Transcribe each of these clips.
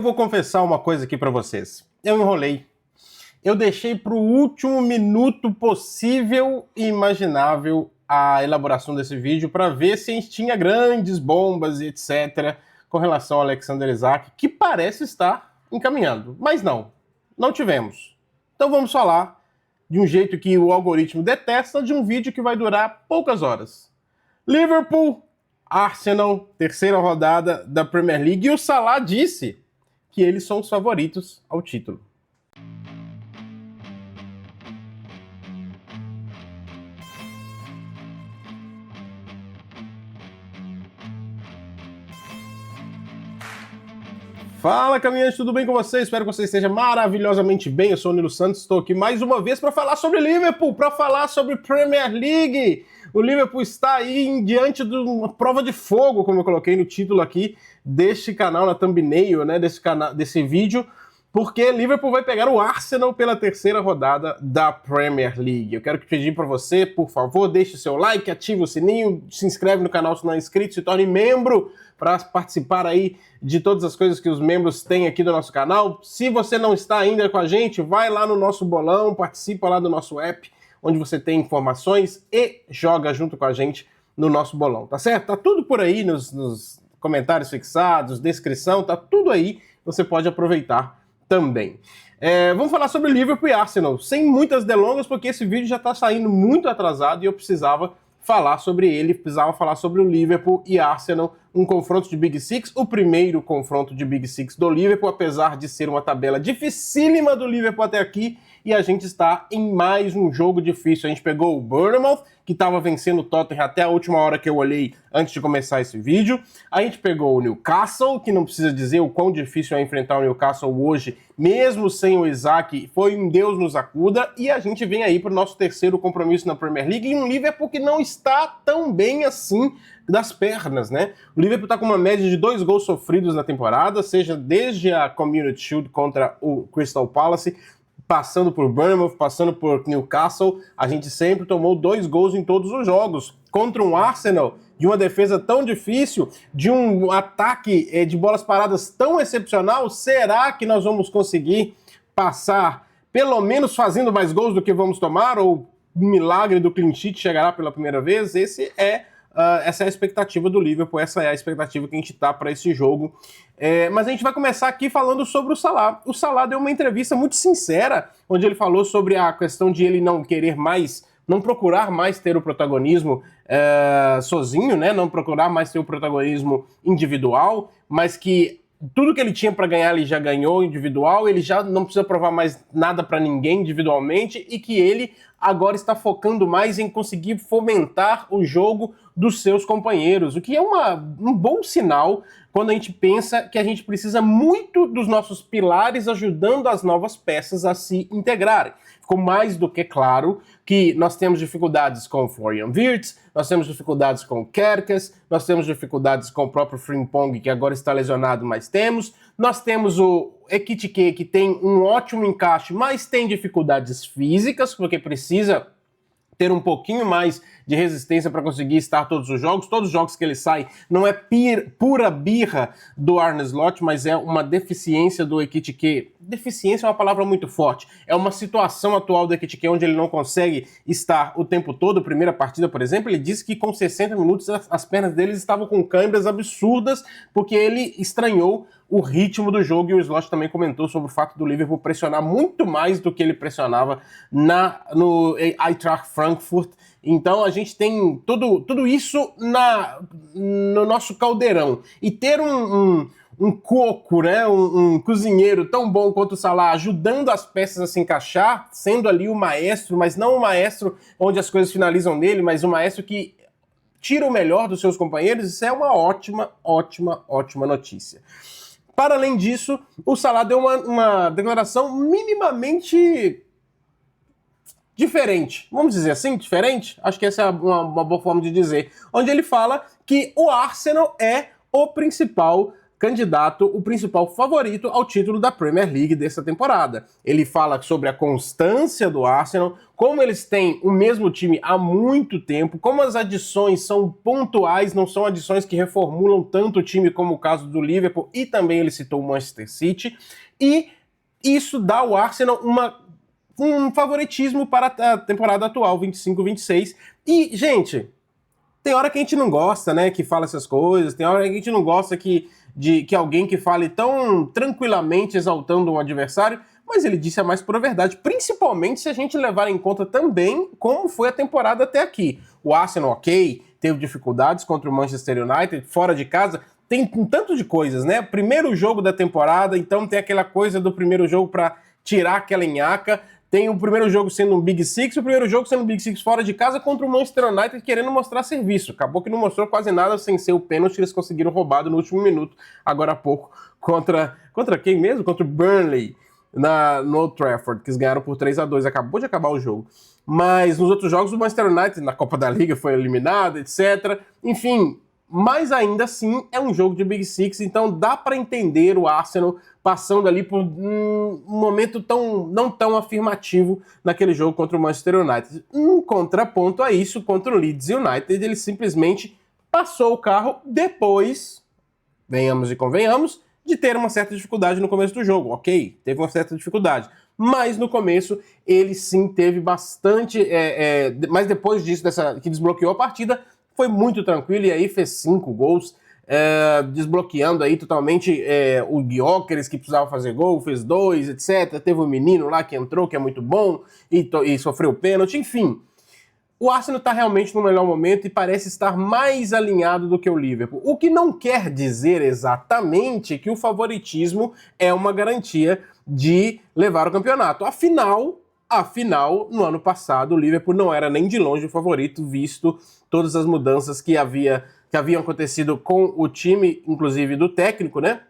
Eu vou confessar uma coisa aqui pra vocês. Eu enrolei. Eu deixei pro último minuto possível e imaginável a elaboração desse vídeo para ver se a gente tinha grandes bombas e etc. com relação ao Alexander Isak, que parece estar encaminhando. Mas não tivemos. Então vamos falar de um jeito que o algoritmo detesta, de um vídeo que vai durar poucas horas. Liverpool, Arsenal, terceira rodada da Premier League, e o Salah disse que eles são os favoritos ao título. Fala, caminhantes, tudo bem com vocês? Espero que você esteja maravilhosamente bem. Eu sou o Nilo Santos, estou aqui mais uma vez para falar sobre Liverpool, para falar sobre Premier League. O Liverpool está aí diante de uma prova de fogo, como eu coloquei no título aqui deste canal, na thumbnail, né, desse vídeo, porque Liverpool vai pegar o Arsenal pela terceira rodada da Premier League. Eu quero pedir para você, por favor, deixe seu like, ative o sininho, se inscreve no canal se não é inscrito, se torne membro para participar aí de todas as coisas que os membros têm aqui do nosso canal. Se você não está ainda com a gente, vai lá no nosso bolão, participa lá do nosso app, onde você tem informações e joga junto com a gente no nosso bolão, tá certo? Tá tudo por aí nos comentários fixados, descrição, tá tudo aí, você pode aproveitar também. Vamos falar sobre Liverpool e Arsenal, sem muitas delongas, porque esse vídeo já está saindo muito atrasado e eu precisava falar sobre ele, precisava falar sobre o Liverpool e Arsenal, um confronto de Big Six, o primeiro confronto de Big Six do Liverpool, apesar de ser uma tabela dificílima do Liverpool até aqui, e a gente está em mais um jogo difícil. A gente pegou o Bournemouth, que estava vencendo o Tottenham até a última hora que eu olhei antes de começar esse vídeo. A gente pegou o Newcastle, que não precisa dizer o quão difícil é enfrentar o Newcastle hoje, mesmo sem o Isak, foi um Deus nos acuda. E a gente vem aí para o nosso terceiro compromisso na Premier League, e um Liverpool que não está tão bem assim das pernas, né? O Liverpool está com uma média de 2 gols sofridos na temporada, seja desde a Community Shield contra o Crystal Palace, passando por Bournemouth, passando por Newcastle, a gente sempre tomou 2 gols em todos os jogos. Contra um Arsenal, de uma defesa tão difícil, de um ataque de bolas paradas tão excepcional, será que nós vamos conseguir passar, pelo menos fazendo mais gols do que vamos tomar, ou o milagre do clean sheet chegará pela primeira vez? Essa é a expectativa do Liverpool, essa é a expectativa que a gente tá para esse jogo. Mas a gente vai começar aqui falando sobre o Salah. O Salah deu uma entrevista muito sincera, onde ele falou sobre a questão de ele não querer mais, não procurar mais ter o protagonismo sozinho, né? Não procurar mais ter o protagonismo individual, mas que tudo que ele tinha para ganhar ele já ganhou individual, ele já não precisa provar mais nada para ninguém individualmente, e que ele agora está focando mais em conseguir fomentar o jogo dos seus companheiros, o que é um bom sinal quando a gente pensa que a gente precisa muito dos nossos pilares ajudando as novas peças a se integrarem. Ficou mais do que claro que nós temos dificuldades com o Florian Wirtz, nós temos dificuldades com o Kerkez, nós temos dificuldades com o próprio Frimpong, que agora está lesionado, mas nós temos o Ekitike, que tem um ótimo encaixe, mas tem dificuldades físicas, porque precisa ter um pouquinho mais de resistência para conseguir estar todos os jogos que ele sai, não é pura birra do Arne Slot, mas é uma deficiência do Ekitike. Deficiência é uma palavra muito forte, é uma situação atual do Ekitike onde ele não consegue estar o tempo todo. Primeira partida, por exemplo, ele disse que com 60 minutos as pernas dele estavam com câimbras absurdas, porque ele estranhou o ritmo do jogo, e o Slot também comentou sobre o fato do Liverpool pressionar muito mais do que ele pressionava no Eintracht Frankfurt. Então a gente tem tudo isso no nosso caldeirão. E ter um coco, né, um cozinheiro tão bom quanto o Salah, ajudando as peças a se encaixar, sendo ali o maestro, mas não o maestro onde as coisas finalizam nele, mas o maestro que tira o melhor dos seus companheiros, isso é uma ótima notícia. Para além disso, o Salah deu uma declaração minimamente diferente. Vamos dizer assim, diferente? Acho que essa é uma boa forma de dizer. Onde ele fala que o Arsenal é o principal candidato, o principal favorito ao título da Premier League dessa temporada. Ele fala sobre a constância do Arsenal, como eles têm o mesmo time há muito tempo, como as adições são pontuais, não são adições que reformulam tanto o time como o caso do Liverpool, e também ele citou o Manchester City, e isso dá ao Arsenal um favoritismo para a temporada atual, 25-26. E, gente, tem hora que a gente não gosta, né, que fala essas coisas, tem hora que a gente não gosta que alguém que fale tão tranquilamente exaltando um adversário, mas ele disse a mais pura verdade, principalmente se a gente levar em conta também como foi a temporada até aqui. O Arsenal, ok, teve dificuldades contra o Manchester United, fora de casa, tem um tanto de coisas, né? Primeiro jogo da temporada, então tem aquela coisa do primeiro jogo para tirar aquela nhaca. Tem o primeiro jogo sendo um Big Six, o primeiro jogo sendo um Big Six fora de casa contra o Manchester United querendo mostrar serviço. Acabou que não mostrou quase nada sem ser o pênalti que eles conseguiram roubado no último minuto, agora há pouco, contra quem mesmo? Contra o Burnley, no Old Trafford, que eles ganharam por 3-2, acabou de acabar o jogo. Mas nos outros jogos o Manchester United, na Copa da Liga, foi eliminado, etc. Enfim, mas ainda assim é um jogo de Big Six, então dá para entender o Arsenal passando ali por um momento não tão afirmativo naquele jogo contra o Manchester United. Um contraponto a isso, contra o Leeds United, ele simplesmente passou o carro depois, venhamos e convenhamos, de ter uma certa dificuldade no começo do jogo. Ok, teve uma certa dificuldade, mas no começo ele sim teve bastante, mas depois disso, que desbloqueou a partida, foi muito tranquilo e aí fez 5 gols, desbloqueando aí totalmente o Gyökeres, que precisava fazer gol, fez 2, etc. Teve um menino lá que entrou, que é muito bom, e sofreu pênalti, enfim. O Arsenal está realmente no melhor momento e parece estar mais alinhado do que o Liverpool. O que não quer dizer exatamente que o favoritismo é uma garantia de levar o campeonato. Afinal, no ano passado, o Liverpool não era nem de longe o favorito, visto todas as mudanças que haviam acontecido com o time, inclusive do técnico, né?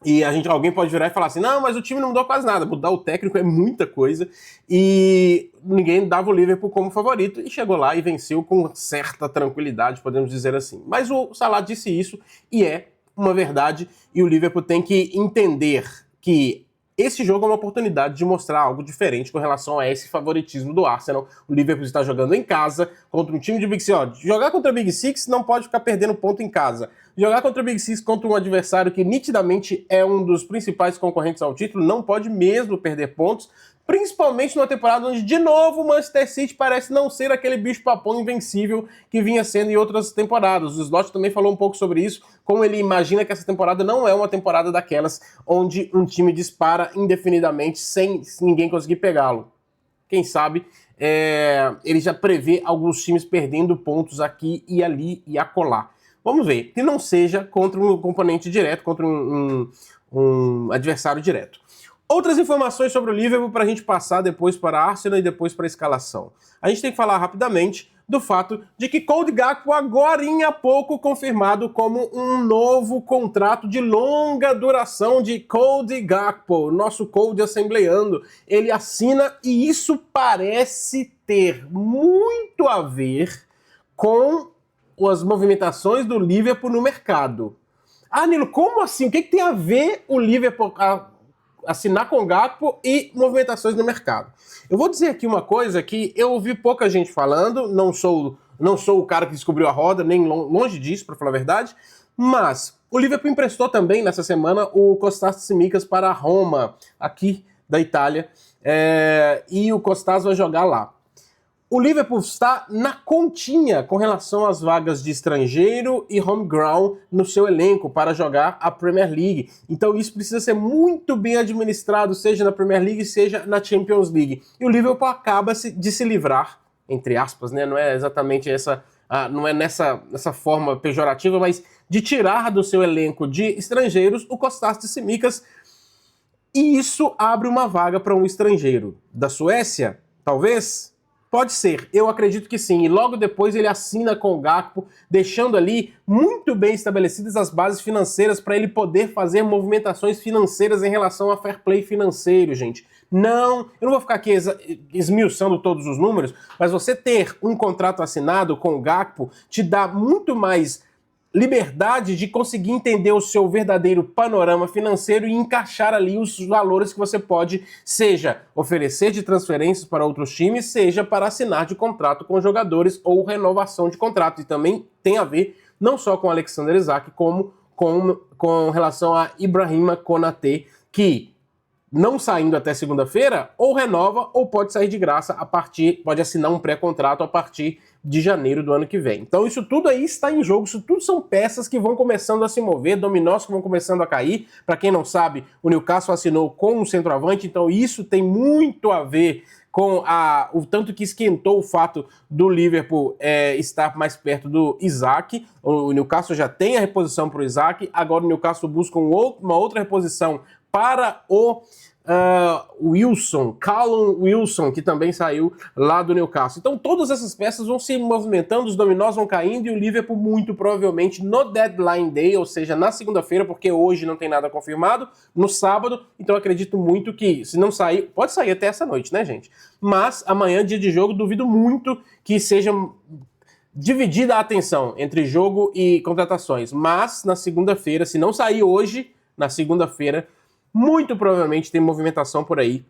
E alguém pode virar e falar assim, não, mas o time não mudou quase nada, mudar o técnico é muita coisa, e ninguém dava o Liverpool como favorito, e chegou lá e venceu com certa tranquilidade, podemos dizer assim. Mas o Salah disse isso, e é uma verdade, e o Liverpool tem que entender que esse jogo é uma oportunidade de mostrar algo diferente com relação a esse favoritismo do Arsenal. O Liverpool está jogando em casa contra um time de Big Six. Ó, jogar contra Big Six não pode ficar perdendo ponto em casa. Jogar contra Big Six contra um adversário que nitidamente é um dos principais concorrentes ao título não pode mesmo perder pontos, principalmente numa temporada onde, de novo, o Manchester City parece não ser aquele bicho-papão invencível que vinha sendo em outras temporadas. O Slot também falou um pouco sobre isso, como ele imagina que essa temporada não é uma temporada daquelas onde um time dispara indefinidamente sem ninguém conseguir pegá-lo. Quem sabe ele já prevê alguns times perdendo pontos aqui e ali e acolá. Vamos ver, que não seja contra um componente direto, contra um adversário direto. Outras informações sobre o Liverpool para a gente passar depois para a Arsenal e depois para a escalação. A gente tem que falar rapidamente do fato de que Cody Gakpo, agorinha há pouco confirmado como um novo contrato de longa duração de Cody Gakpo, nosso Cody assembleando. Ele assina e isso parece ter muito a ver com as movimentações do Liverpool no mercado. Ah, Nilo, como assim? O que tem a ver o Liverpool assinar com o Gakpo e movimentações no mercado? Eu vou dizer aqui uma coisa que eu ouvi pouca gente falando, não sou o cara que descobriu a roda, nem longe disso, para falar a verdade, mas o Liverpool emprestou também nessa semana o Kostas Tsimikas para a Roma, aqui da Itália, e o Kostas vai jogar lá. O Liverpool está na continha com relação às vagas de estrangeiro e home ground no seu elenco para jogar a Premier League. Então isso precisa ser muito bem administrado, seja na Premier League, seja na Champions League. E o Liverpool acaba de se livrar, entre aspas, né? Não é exatamente não é nessa forma pejorativa, mas de tirar do seu elenco de estrangeiros o Kostas Tsimikas. E isso abre uma vaga para um estrangeiro da Suécia, talvez? Pode ser, eu acredito que sim. E logo depois ele assina com o Gakpo, deixando ali muito bem estabelecidas as bases financeiras para ele poder fazer movimentações financeiras em relação a fair play financeiro, gente. Não, eu não vou ficar aqui esmiuçando todos os números, mas você ter um contrato assinado com o Gakpo te dá muito mais liberdade de conseguir entender o seu verdadeiro panorama financeiro e encaixar ali os valores que você pode, seja oferecer de transferências para outros times, seja para assinar de contrato com jogadores ou renovação de contrato. E também tem a ver não só com Alexander Isak, como com relação a Ibrahima Konaté, que não saindo até segunda-feira, ou renova ou pode sair de graça pode assinar um pré-contrato a partir de janeiro do ano que vem. Então isso tudo aí está em jogo, isso tudo são peças que vão começando a se mover, dominós que vão começando a cair. Para quem não sabe, o Newcastle assinou com um centroavante, então isso tem muito a ver com o tanto que esquentou o fato do Liverpool estar mais perto do Isak. O Newcastle já tem a reposição para o Isak, agora o Newcastle busca uma outra reposição para o Callum Wilson, que também saiu lá do Newcastle. Então todas essas peças vão se movimentando, os dominós vão caindo e o Liverpool muito provavelmente no deadline day, ou seja, na segunda-feira, porque hoje não tem nada confirmado, no sábado, então acredito muito que se não sair, pode sair até essa noite, né, gente? Mas amanhã, dia de jogo, duvido muito que seja dividida a atenção entre jogo e contratações, mas na segunda-feira, se não sair hoje, na segunda-feira, muito provavelmente tem movimentação por aí,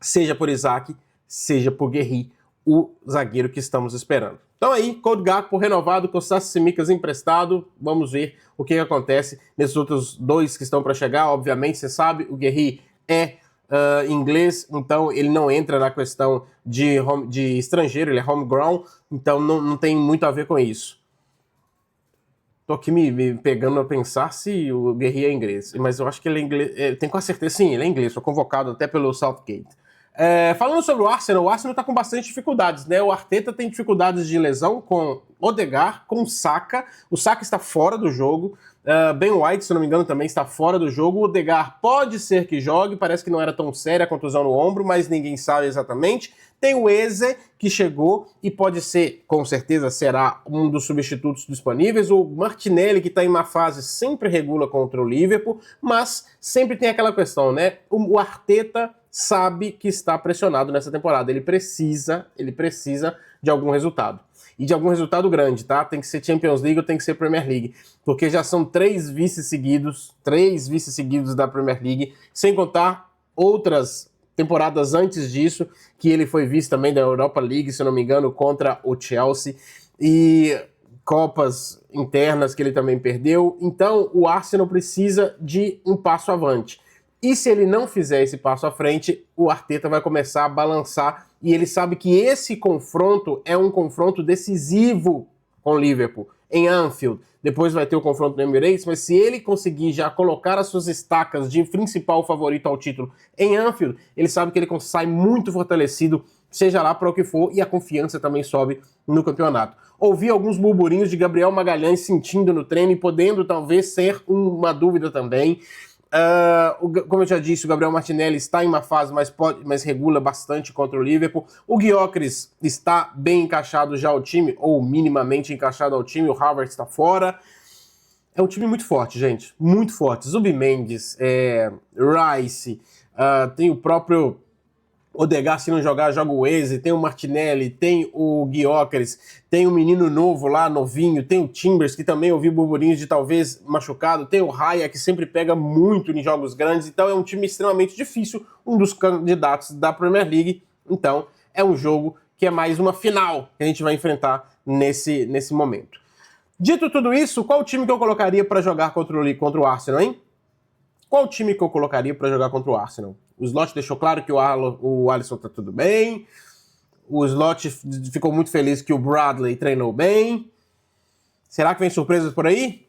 seja por Isak, seja por Guerri, o zagueiro que estamos esperando. Então aí, Cody Gakpo renovado, Kostas Tsimikas emprestado, vamos ver o que acontece nesses outros dois que estão para chegar. Obviamente, você sabe, o Guerri é inglês, então ele não entra na questão de estrangeiro, ele é homegrown, então não tem muito a ver com isso. Tô aqui me pegando a pensar se o Guerri é inglês, mas eu acho que ele é inglês, tenho quase certeza, sim, ele é inglês, foi convocado até pelo Southgate. Falando sobre o Arsenal tá com bastante dificuldades, né? O Arteta tem dificuldades de lesão com Odegaard, com Saka, o Saka está fora do jogo, Ben White, se não me engano, também está fora do jogo, o Odegaard pode ser que jogue, parece que não era tão séria a contusão no ombro, mas ninguém sabe exatamente. Tem o Eze, que chegou e pode ser, com certeza, será um dos substitutos disponíveis. O Martinelli, que está em má fase, sempre regula contra o Liverpool, mas sempre tem aquela questão, né? O Arteta sabe que está pressionado nessa temporada. Ele precisa de algum resultado. E de algum resultado grande, tá? Tem que ser Champions League ou tem que ser Premier League. Porque já são três vices seguidos da Premier League, sem contar outras temporadas antes disso, que ele foi vice também da Europa League, se não me engano, contra o Chelsea, e Copas internas que ele também perdeu. Então o Arsenal precisa de um passo avante. E se ele não fizer esse passo à frente, o Arteta vai começar a balançar, e ele sabe que esse confronto é um confronto decisivo com o Liverpool, em Anfield. Depois vai ter o confronto no Emirates, mas se ele conseguir já colocar as suas estacas de principal favorito ao título em Anfield, ele sabe que ele sai muito fortalecido, seja lá para o que for, e a confiança também sobe no campeonato. Ouvi alguns burburinhos de Gabriel Magalhães sentindo no treino e podendo talvez ser uma dúvida também. Como eu já disse, o Gabriel Martinelli está em uma fase, mas regula bastante contra o Liverpool. O Gyökeres está bem encaixado já ao time, ou minimamente encaixado ao time. O Havertz está fora. É um time muito forte, gente. Muito forte. Zubimendi, Rice, tem o próprio Odegaard, se não jogar, joga o Eze, tem o Martinelli, tem o Gyökeres, tem o menino novo lá, novinho, tem o Timbers, que também ouvi burburinhos de talvez machucado, tem o Raya, que sempre pega muito em jogos grandes, então é um time extremamente difícil, um dos candidatos da Premier League, então é um jogo que é mais uma final que a gente vai enfrentar nesse momento. Dito tudo isso, qual o time que eu colocaria para jogar contra o Arsenal, hein? Qual o time que eu colocaria para jogar contra o Arsenal? O Slot deixou claro que o Alisson tá tudo bem. O Slot ficou muito feliz que o Bradley treinou bem. Será que vem surpresas por aí?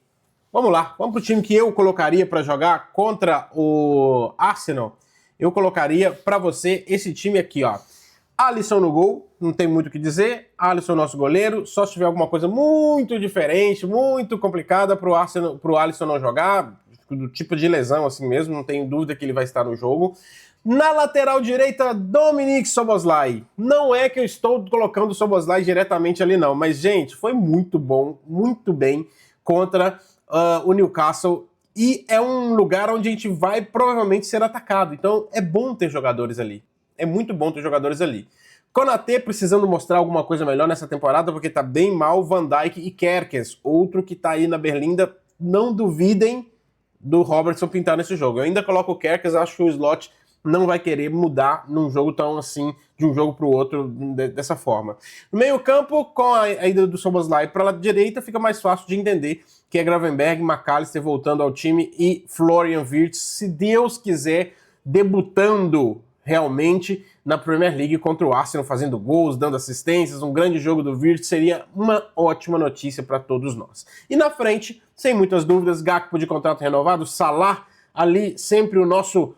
Vamos lá, vamos pro time que eu colocaria para jogar contra o Arsenal. Eu colocaria para você esse time aqui, ó. Alisson no gol, não tem muito o que dizer. Alisson nosso goleiro, só se tiver alguma coisa muito diferente, muito complicada pro Alisson não jogar, do tipo de lesão assim mesmo, não tenho dúvida que ele vai estar no jogo. Na lateral direita, Dominic Szoboszlai. Não é que eu estou colocando o Szoboszlai diretamente ali não, mas gente, foi muito bom, muito bem contra o Newcastle, e é um lugar onde a gente vai provavelmente ser atacado, então é bom ter jogadores ali. É muito bom ter jogadores ali. Konaté precisando mostrar alguma coisa melhor nessa temporada, porque tá bem mal. Van Dijk e Kerkez, outro que tá aí na berlinda. Não duvidem do Robertson pintar nesse jogo. Eu ainda coloco o Kerkez, acho que o Slot não vai querer mudar num jogo tão assim, de um jogo para o outro, dessa forma. No meio campo, com a ida do Szoboszlai para a direita, fica mais fácil de entender que é Gravenberch, McAllister voltando ao time e Florian Wirtz, se Deus quiser, debutando realmente na Premier League contra o Arsenal, fazendo gols, dando assistências, um grande jogo do Wirtz, seria uma ótima notícia para todos nós. E na frente, sem muitas dúvidas, Gakpo de contrato renovado, Salah ali sempre o nosso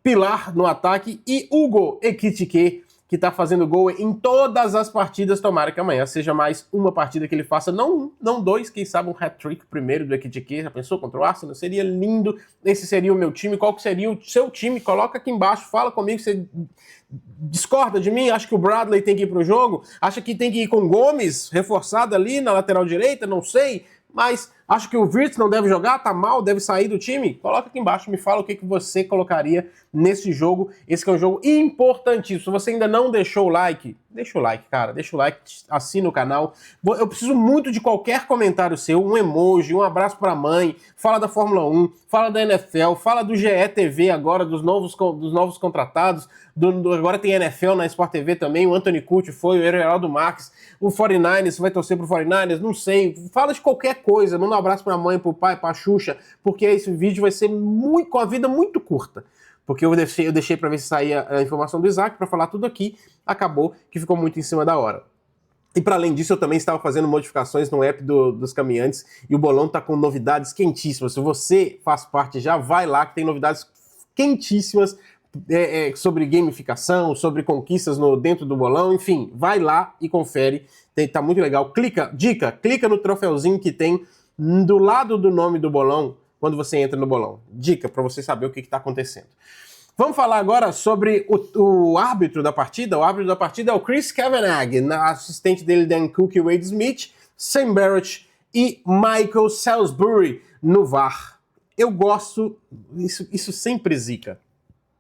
pilar no ataque, e Hugo Ekitike, que tá fazendo gol em todas as partidas. Tomara que amanhã seja mais uma partida que ele faça, não dois, quem sabe um hat-trick primeiro do Ekitike. Já pensou contra o Arsenal? Seria lindo. Esse seria o meu time. Qual que seria o seu time? Coloca aqui embaixo, fala comigo. Você discorda de mim? Acha que o Bradley tem que ir pro jogo? Acha que tem que ir com Gomes reforçado ali na lateral direita? Não sei. Mas acho que o Wirtz não deve jogar, tá mal, deve sair do time? Coloca aqui embaixo, me fala o que você colocaria nesse jogo. Esse que é um jogo importantíssimo. Se você ainda não deixou o like, deixa o like, cara, deixa o like, assina o canal. Eu preciso muito de qualquer comentário seu, um emoji, um abraço pra mãe, fala da Fórmula 1, fala da NFL, fala do GE TV agora, dos novos contratados, agora tem NFL na Sport TV também, o Anthony Curti foi, o Heraldo Marques, o 49ers, você vai torcer pro 49ers, não sei, fala de qualquer coisa, manda um abraço pra mãe, pro pai, pra Xuxa, porque esse vídeo vai ser com a vida muito curta. Porque eu deixei para ver se saía a informação do Isaac para falar tudo aqui, acabou que ficou muito em cima da hora. E para além disso, eu também estava fazendo modificações no app dos caminhantes e o Bolão tá com novidades quentíssimas. Se você faz parte, já vai lá que tem novidades quentíssimas sobre gamificação, sobre conquistas dentro do Bolão, enfim, vai lá e confere, tá muito legal. Clica no troféuzinho que tem do lado do nome do Bolão, quando você entra no bolão. Dica para você saber o que está acontecendo. Vamos falar agora sobre o árbitro da partida. O árbitro da partida é o Chris Kavanagh, assistente dele Dan Cook e Wade Smith, Sam Barrett e Michael Salisbury no VAR. Eu gosto... Isso sempre zica.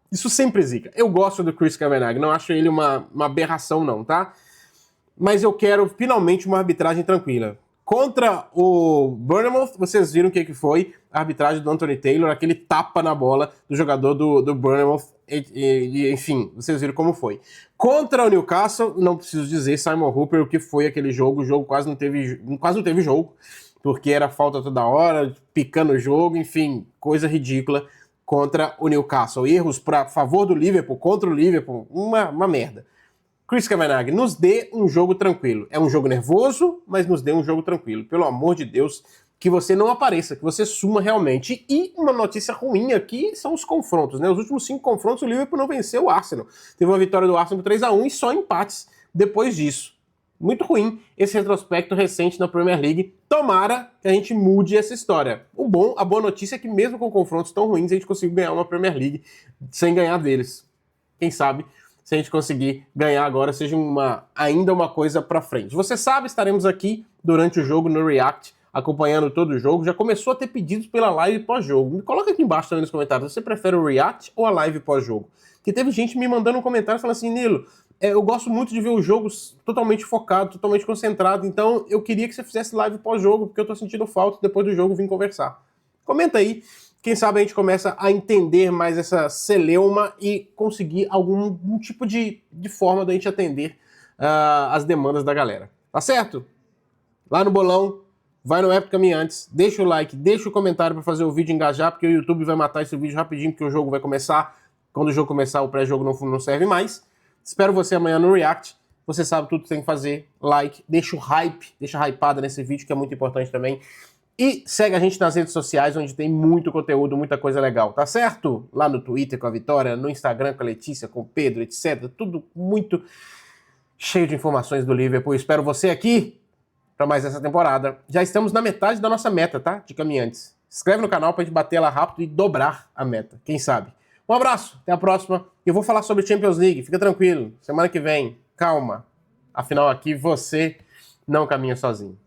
Isso sempre zica. Eu gosto do Chris Kavanagh, não acho ele uma aberração não, tá? Mas eu quero finalmente uma arbitragem tranquila. Contra o Bournemouth, vocês viram o que foi a arbitragem do Anthony Taylor, aquele tapa na bola do jogador do Bournemouth, enfim, vocês viram como foi. Contra o Newcastle, não preciso dizer, Simon Hooper, o que foi aquele jogo, o jogo quase não teve jogo, porque era falta toda hora, picando o jogo, enfim, coisa ridícula contra o Newcastle. Erros para favor do Liverpool, contra o Liverpool, uma merda. Chris Kavanagh, nos dê um jogo tranquilo. É um jogo nervoso, mas nos dê um jogo tranquilo. Pelo amor de Deus, que você não apareça, que você suma realmente. E uma notícia ruim aqui são os confrontos, né? Os últimos 5 confrontos, o Liverpool não venceu o Arsenal. Teve uma vitória do Arsenal por 3-1 e só empates depois disso. Muito ruim esse retrospecto recente na Premier League. Tomara que a gente mude essa história. A boa notícia é que mesmo com confrontos tão ruins, a gente conseguiu ganhar uma Premier League sem ganhar deles. Quem sabe... se a gente conseguir ganhar agora, seja ainda uma coisa pra frente. Você sabe, estaremos aqui durante o jogo no React, acompanhando todo o jogo. Já começou a ter pedidos pela live pós-jogo. Me coloca aqui embaixo também nos comentários, você prefere o React ou a live pós-jogo? Que teve gente me mandando um comentário falando assim, Nilo, eu gosto muito de ver os jogos totalmente focado, totalmente concentrado, então eu queria que você fizesse live pós-jogo, porque eu tô sentindo falta depois do jogo vir conversar. Comenta aí. Quem sabe a gente começa a entender mais essa celeuma e conseguir algum tipo de forma da gente atender as demandas da galera. Tá certo? Lá no bolão, vai no App Caminhantes, deixa o like, deixa o comentário para fazer o vídeo engajar, porque o YouTube vai matar esse vídeo rapidinho, porque o jogo vai começar. Quando o jogo começar, o pré-jogo não serve mais. Espero você amanhã no React. Você sabe tudo que tem que fazer. Like, deixa o hype, deixa a hypada nesse vídeo, que é muito importante também. E segue a gente nas redes sociais, onde tem muito conteúdo, muita coisa legal, tá certo? Lá no Twitter com a Vitória, no Instagram com a Letícia, com o Pedro, etc. Tudo muito cheio de informações do Liverpool. Espero você aqui para mais essa temporada. Já estamos na metade da nossa meta, tá? De caminhantes. Se inscreve no canal pra gente bater ela rápido e dobrar a meta, quem sabe. Um abraço, até a próxima. Eu vou falar sobre Champions League, fica tranquilo. Semana que vem, calma. Afinal aqui você não caminha sozinho.